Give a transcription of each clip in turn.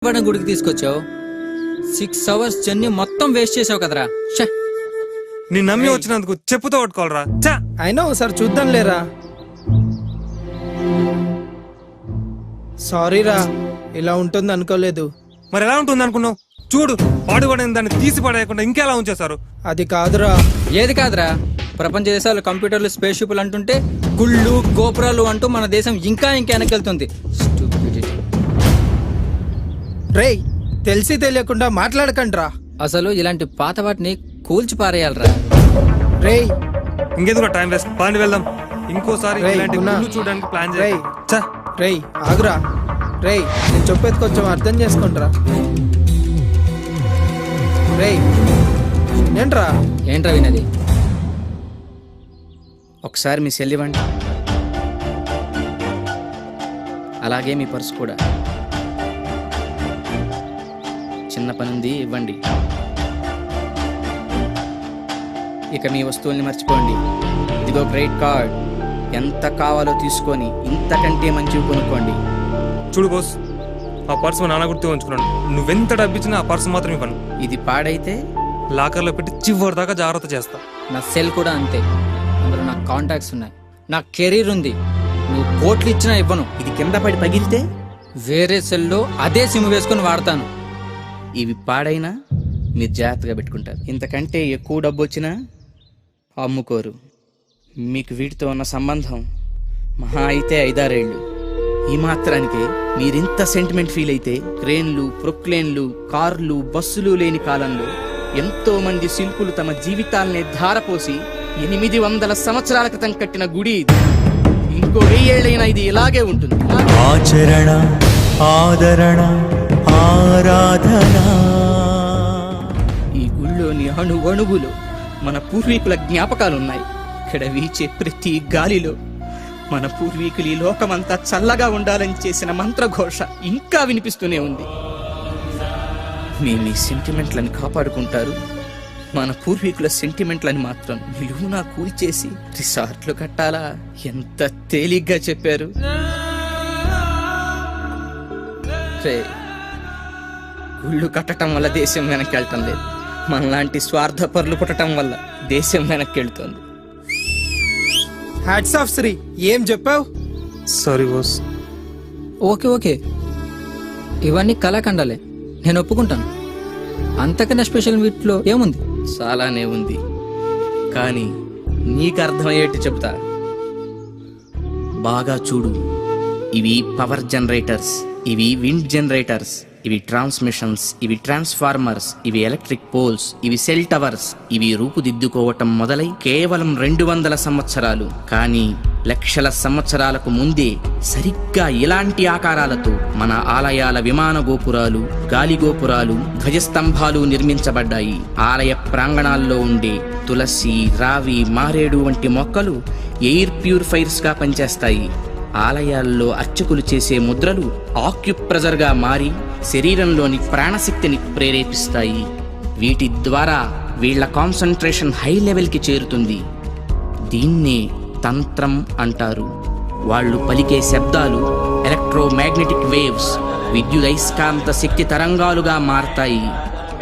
గుడికి తీసుకొచ్చావు. 6 hours journey మొత్తం వేస్ట్ చేసావు కదరా. నీ నమ్మి వచ్చినందుకు చెప్పుతో పట్టుకోవాలరా. అయినా ఒకసారి చూద్దాం లేరా. సారీ రా, ఇలా ఉంటుంది అనుకోలేదు. మరి ఎలా ఉంటుంది అనుకున్నావు? చూడు, పాడుపడిన దాన్ని తీసి పడేయకుండా ఇంకెలా ఉంచేశారు. అది కాదురా. ఏది కాదురా, ప్రపంచ దేశాలు కంప్యూటర్లు, స్పేస్ షిప్లు అంటుంటే గుళ్ళు గోపురాలు అంటూ మన దేశం ఇంకా వెనకెళ్తుంది. రేయ్, తెలిసి తెలియకుండా మాట్లాడకండి రా. అసలు ఇలాంటి పాత వాటిని కూల్చి పారేయాలరా. రేయ్, ఇంకెందుకు టైం వేస్ట్, పాండి వెళ్దాం. ఇంకోసారి రేయ్, ఇలాంటి గున్నా. గుళ్ళు చూడడానికి ప్లాన్ రేయ్. చేయి. రేయ్ ఆగురా. రేయ్, నేను చెప్పేది కొంచెం అర్థం చేసుకుంట్రా. రేయ్ ఏంట్రా? ఏంట్రా వినది? ఒకసారి మీ సెల్ ఇవ్వండి, అలాగే మీ పర్సు కూడా. చిన్న పని ఉంది, ఇవ్వండి. ఇక మీ వస్తువుల్ని మర్చిపోండి. ఇదిగో క్రెడిట్ కార్డ్, ఎంత కావాలో తీసుకొని ఇంతకంటే మంచివి కొనుక్కోండి. చూడు బోస్, ఆ పర్సు మా నాన్న గుర్తు ఉంచుకున్నాను. నువ్వెంత డబ్బిచ్చినా ఆ పర్సు మాత్రం ఇవ్వను. ఇది పాడైతే లాకర్లో పెట్టి చివరి దాకా జాగ్రత్త చేస్తా. నా సెల్ కూడా అంతే, అందులో నా కాంటాక్ట్స్ ఉన్నాయి, నా కెరీర్ ఉంది. నువ్వు కోట్లు ఇచ్చినా ఇవ్వను. ఇది కింద పడి పగిలితే వేరే సెల్లో అదే సిమ్ వేసుకొని వాడతాను. ఇవి పాడైనా మీరు జాగ్రత్తగా పెట్టుకుంటారు. ఇంతకంటే ఎక్కువ డబ్బు వచ్చినా అమ్ముకోరు. మీకు వీటితో ఉన్న సంబంధం మహా అయితే 5-6 ఏళ్ళు. ఈ మాత్రానికే మీరింత సెంటిమెంట్ ఫీల్ అయితే, క్రేన్లు, ప్రొక్లేన్లు, కార్లు, బస్సులు లేని కాలంలో ఎంతో మంది శిల్పులు తమ జీవితాల్ని ధారపోసి 800 సంవత్సరాల క్రితం కట్టిన గుడి ఇది. ఇంకో 1000 ఏళ్ళైనా ఇది ఇలాగే ఉంటుంది. ఆచరణ, ఆదరణ, ఆరాధన. ఈ గుళ్ళోని అణువణువులో మన పూర్వీకుల జ్ఞాపకాలున్నాయి. ఇక్కడ వీచే ప్రతి గాలిలో మన పూర్వీకులు ఈ లోకమంతా చల్లగా ఉండాలని చేసిన మంత్రఘోష ఇంకా వినిపిస్తూనే ఉంది. మేము ఈ సెంటిమెంట్లను కాపాడుకుంటారు, మన పూర్వీకుల సెంటిమెంట్లని మాత్రం నిలువునా కూల్చేసి రిసార్ట్లు కట్టాలా? ఎంత తేలిగ్గా చెప్పారు. గుళ్ళు కట్టడం వల్ల దేశం వెనక్కి వెళ్ళటం లేదు, మనలాంటి స్వార్థపరులు పుట్టడం వల్ల దేశం వెనక్కి వెళ్తుంది. హ్యాట్స్ ఆఫ్ శ్రీ, ఏం చెప్పావు? సారీ బోస్. ఓకే, ఇవన్నీ కళాఖండాలే, నేను ఒప్పుకుంటాను. అంతకన్నా స్పెషల్ వీటిలో ఏముంది? చాలానే ఉంది, కానీ నీకు అర్థమయ్యేట్టు చెప్తా. బాగా చూడు, ఇవి పవర్ జనరేటర్స్, ఇవి విండ్ జనరేటర్స్, ఇవి ట్రాన్స్మిషన్స్, ఇవి ట్రాన్స్ఫార్మర్స్, ఇవి ఎలక్ట్రిక్ పోల్స్, ఇవి సెల్ టవర్స్. ఇవి రూపుదిద్దుకోవటం మొదలై కేవలం 200 సంవత్సరాలు, కానీ లక్షల సంవత్సరాలకు ముందే సరిగ్గా ఇలాంటి ఆకారాలతో మన ఆలయాల విమాన గోపురాలు, గాలి గోపురాలు, ధ్వజస్తంభాలు నిర్మించబడ్డాయి. ఆలయ ప్రాంగణాల్లో ఉండే తులసి, రావి, మారేడు వంటి మొక్కలు ఎయిర్ ప్యూరిఫైర్స్ గా పనిచేస్తాయి. ఆలయాల్లో అర్చకులు చేసే ముద్రలు ఆక్యుప్రెజర్ గా మారి శరీరంలోని ప్రాణశక్తిని ప్రేరేపిస్తాయి. వీటి ద్వారా వీళ్ల కాన్సంట్రేషన్ హై లెవెల్ కి చేరుతుంది. దీన్నే తంత్రం అంటారు. వాళ్ళు పలికే శబ్దాలు ఎలక్ట్రోమాగ్నెటిక్ వేవ్స్, విద్యుదయస్కాంత శక్తి తరంగాలుగా మారతాయి.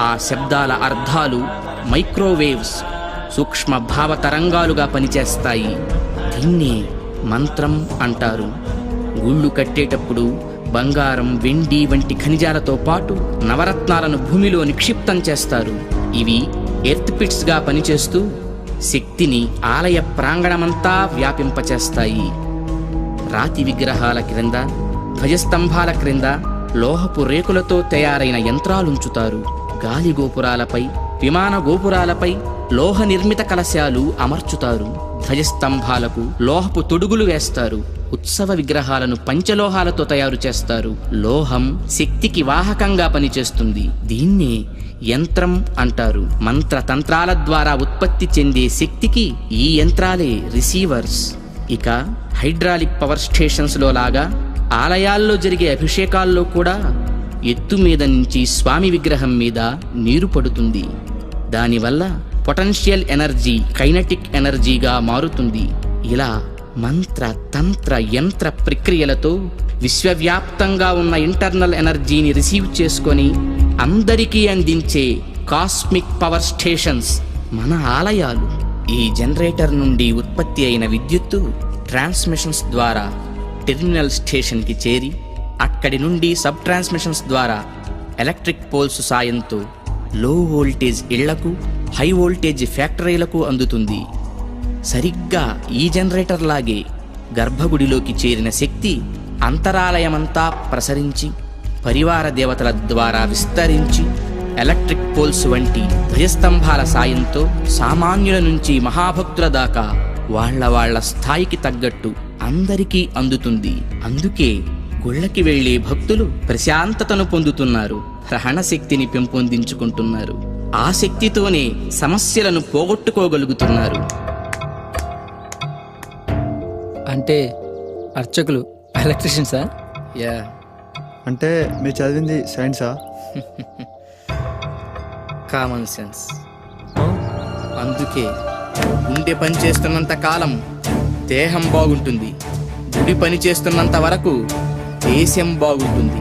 ఆ శబ్దాల అర్థాలు మైక్రోవేవ్స్, సూక్ష్మ భావ తరంగాలుగా పనిచేస్తాయి. దీన్నే మంత్రం అంటారు. గుళ్ళు కట్టేటప్పుడు బంగారం, వెండి వంటి ఖనిజాలతో పాటు నవరత్నాలను భూమిలో నిక్షిప్తం చేస్తారు. ఇవి ఎర్త్ పిట్స్ గా పనిచేస్తూ శక్తిని ఆలయ ప్రాంగణమంతా వ్యాపింపచేస్తాయి. రాతి విగ్రహాల క్రింద, ధ్వజస్తంభాల క్రింద లోహపు రేకులతో తయారైన యంత్రాలుంచుతారు. గాలి గోపురాలపై, విమాన గోపురాలపై లోహ నిర్మిత కలశాలు అమర్చుతారు. ధ్వజస్తంభాలకు లోహపు తొడుగులు వేస్తారు. ఉత్సవ విగ్రహాలను పంచలోహాలతో తయారు చేస్తారు. లోహం శక్తికి వాహకంగా పనిచేస్తుంది. దీన్నే యంత్రం అంటారు. మంత్రతంత్రాల ద్వారా ఉత్పత్తి చెందే శక్తికి ఈ యంత్రాలే రిసీవర్స్. ఇక హైడ్రాలిక్ పవర్ స్టేషన్స్ లో లాగా ఆలయాల్లో జరిగే అభిషేకాల్లో కూడా ఎత్తు మీద నుంచి స్వామి విగ్రహం మీద నీరు పడుతుంది. దానివల్ల పొటెన్షియల్ ఎనర్జీ కైనటిక్ ఎనర్జీగా మారుతుంది. ఇలా మంత్ర తంత్ర యంత్ర ప్రక్రియలతో విశ్వవ్యాప్తంగా ఉన్న ఇంటర్నల్ ఎనర్జీని రిసీవ్ చేసుకొని అందరికీ అందించే కాస్మిక్ పవర్ స్టేషన్స్ మన ఆలయాలు. ఈ జనరేటర్ నుండి ఉత్పత్తి అయిన విద్యుత్తు ట్రాన్స్మిషన్స్ ద్వారా టెర్మినల్ స్టేషన్కి చేరి అక్కడి నుండి సబ్ ట్రాన్స్మిషన్స్ ద్వారా ఎలక్ట్రిక్ పోల్స్ సాయంతో లో వోల్టేజ్ ఇళ్లకు, హై వోల్టేజ్ ఫ్యాక్టరీలకు అందుతుంది. సరిగ్గా ఈ జనరేటర్ లాగే గర్భగుడిలోకి చేరిన శక్తి అంతరాలయమంతా ప్రసరించి పరివార దేవతల ద్వారా విస్తరించి ఎలక్ట్రిక్ పోల్స్ వంటి ధ్వజస్తంభాల సాయంతో సామాన్యుల నుంచి మహాభక్తుల దాకా వాళ్ళ స్థాయికి తగ్గట్టు అందరికీ అందుతుంది. అందుకే గుళ్ళకి వెళ్లే భక్తులు ప్రశాంతతను పొందుతున్నారు, గ్రహణ శక్తిని పెంపొందించుకుంటున్నారు. ఆ శక్తితోనే సమస్యలను పోగొట్టుకోగలుగుతున్నారు. అంటే అర్చకులు ఎలక్ట్రీషియన్సా? యా, అంటే మీరు చదివింది సైన్సా? Common sense. అందుకే గుండె పని చేస్తున్నంత కాలం దేహం బాగుంటుంది, గుడి పని చేస్తున్నంత వరకు దేశం బాగుంటుంది.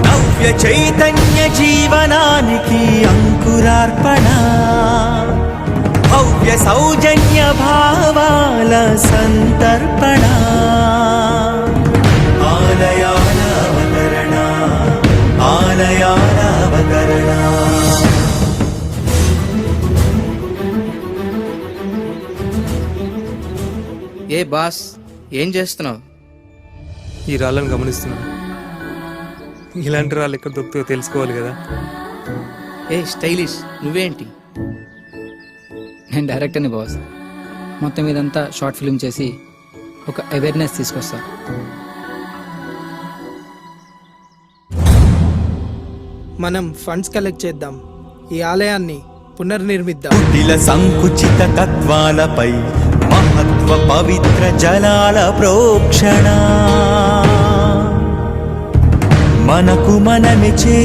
నవ్య చైతన్య జీవనానికి అంకురార్పణ, భవ్య సౌజన్య భావాల సంతర్పణ, ఆలయాల అవతరణ, ఆలయాల అవతరణ. ఏ బాస్, ఏం చేస్తున్నావు? ఈ రాళ్ళను గమనిస్తున్నాను. ఇలాంటి రాళ్ళు ఎక్కడ దొరుకుతాయో తెలుసుకోవాలి కదా. ఏ స్టైలిష్, నువ్వేంటి? నేను డైరెక్టర్ని బాస్. మొత్తం ఇదంతా షార్ట్ ఫిల్మ్ చేసి ఒక అవేర్నెస్ తీసుకొస్తా. మనం ఫండ్స్ కలెక్ట్ చేద్దాం, ఈ ఆలయాన్ని పునర్నిర్మిద్దాం. కుటిల సంకుచిత తత్వాలపై మహత్వ పవిత్ర జలాల ప్రోక్షణ, మనకు మనమే చేసి